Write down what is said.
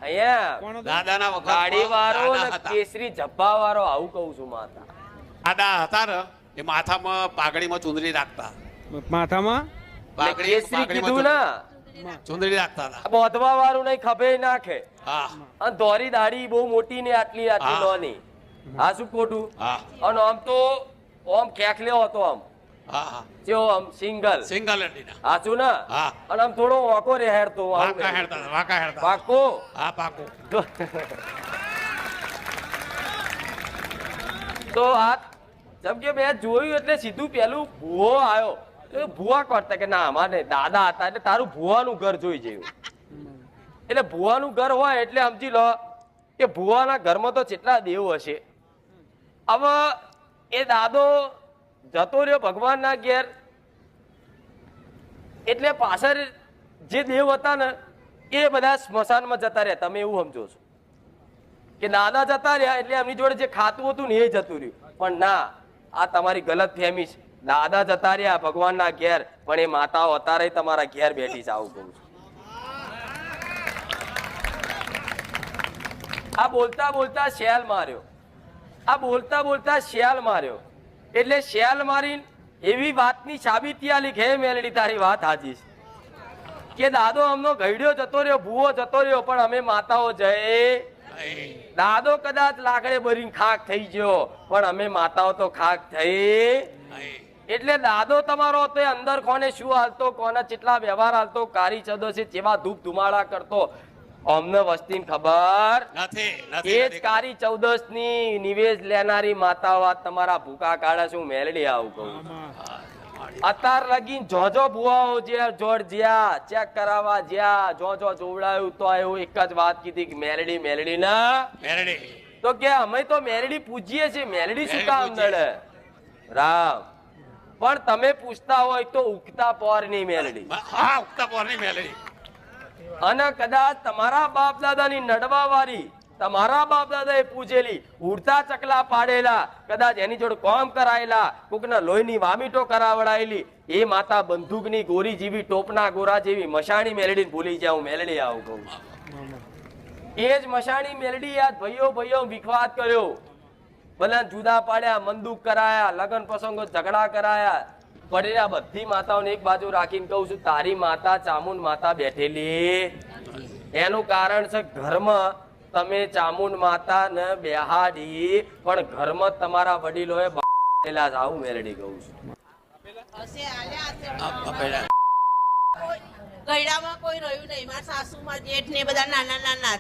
અહીંયા દાદાના વખત ગાડી વાળો ને કેસરી જબ્બા વાળો આવું કહું છું માતા. દાદા હતા ને એ માથામાં પાઘડીમાં ચુંદડી રાખતા. માથામાં કેસરી કીધું ને ચુંદડી રાખતા હતા. બોધવા વાળું નહીં ખભે નાખે. હા અને ધોરી દાઢી બહુ મોટી ને આટલી આટલી નાની. હા શું ખોટું? હા અને આમ તો આમ ખેખલ્યો હતો આમ હા હા જો આમ સિંગલ સિંગલ હડીના. હાચું ને? હા અને આમ થોડો વાંકો રે હેડતો વાંકા હેડતા હતા, વાંકા હેડતા. પાકો હા પાકો. તો આ જેમ કે મેં જોયું એટલે સીધું પેલું ભૂવો આવ્યો. તો ભૂવા કરતા કે ના અમારે દાદા હતા એટલે તારું ભૂવાનું ઘર જોઈ જેવું. એટલે ભૂવાનું ઘર હોય એટલે સમજી લો કે ભૂવાના ઘરમાં તો કેટલા દેવ હશે. હવે એ દાદો જતો રહ્યો ભગવાનના ઘેર એટલે પાછળ જે દેવ હતા ને એ બધા સ્મશાનમાં જતા રહ્યા. તમે એવું સમજો છો કે દાદા જતા રહ્યા એટલે એમની જોડે જે ખાતું હતું ને એ જતું રહ્યું. પણ ના, આ તમારી ગલત ફહેમી છે. દાદા જતા રહ્યા ભગવાનના ઘેર પણ એ માતાઓ અત્યારે તમારા ઘેર બેઠી છે. આવું કહું છું. આ બોલતા બોલતા શેલ માર્યો. આ બોલતા બોલતા શેલ માર્યો એટલે શેલ મારીને એવી વાતની સાબિતી આલી કે હે મેલડી તારી વાત હાજી છે કે દાદો અમનો ગઈડ્યો જતો રહ્યો, ભૂવો જતો રહ્યો, પણ અમે માતાઓ જય. દાદો કદાચ લાકડે ભરીને ખાક થઈ ગયો પણ અમે માતાઓ તો ખાક થઈ. એટલે દાદો તમારો તો અંદર કોને શું હાલતો, કોને કેટલા વ્યવહાર હાલતો, કારી ચદો છે, જેવા ધૂપ ધુમાડા કરતો, અમને વસ્તી ખબર નથી. એ જ કારી ચૌદસ ની નિવેશ લેનારી માતાઓ આ તમારા ભૂકા કાઢે છે. હું મેલડી આવું કહું અત્યાર લગીન જોજો ભુવાઓ જે જોડ જ્યાં ચેક કરાવવા જ્યાં જો જોવડાયું તો એવું એક જ વાત કીધી કે મેલડી મેલડી ના મેરડી. તો કે અમે તો મેલડી પૂજીએ છીએ. મેલડી શું કામ નડે રામ? પણ તમે પૂછતા હોય તો ઉગતા પોર ની મેલડી. હા ઉગતા પોરની મેરડી. અને કદાચ તમારા બાપ દાદાની નડવા વાળી તમારા બાપ દાદાએ પૂજેલી ઉડતા ચકલા પાડેલા, કદાચ એની જોડે કોમ કરાયેલા, કોકના લોહીની વામીટો કરાવડાયેલી એ માતા બંદૂકની ગોરી જેવી, ટોપના ગોરા જેવી મશાણી મેલડીને ભૂલી જાઉં. મેલડી આવું કહું. એ જ મશાણી મેલડી યાદ ભાઈઓ વિખવાદ કર્યો, બધા જુદા પાડ્યા, મંદુક કરાયા, લગ્ન પ્રસંગો ઝઘડા કરાયા. પડેલા બધી માતાઓને એક બાજુ રાખીને કહું છું તારી માતા ચામુંડ માતા બેઠેલી. એનું કારણ છે ઘરમાં તમે ચામુંડ માતા ને બેહાડી પણ ઘરમાં તમારા વડીલોએ આવું મેલડી કહું છું. ગયડામાં કોઈ રહ્યું નહીં. મારા સાસુ માં જેઠ ને બધા નાના નાના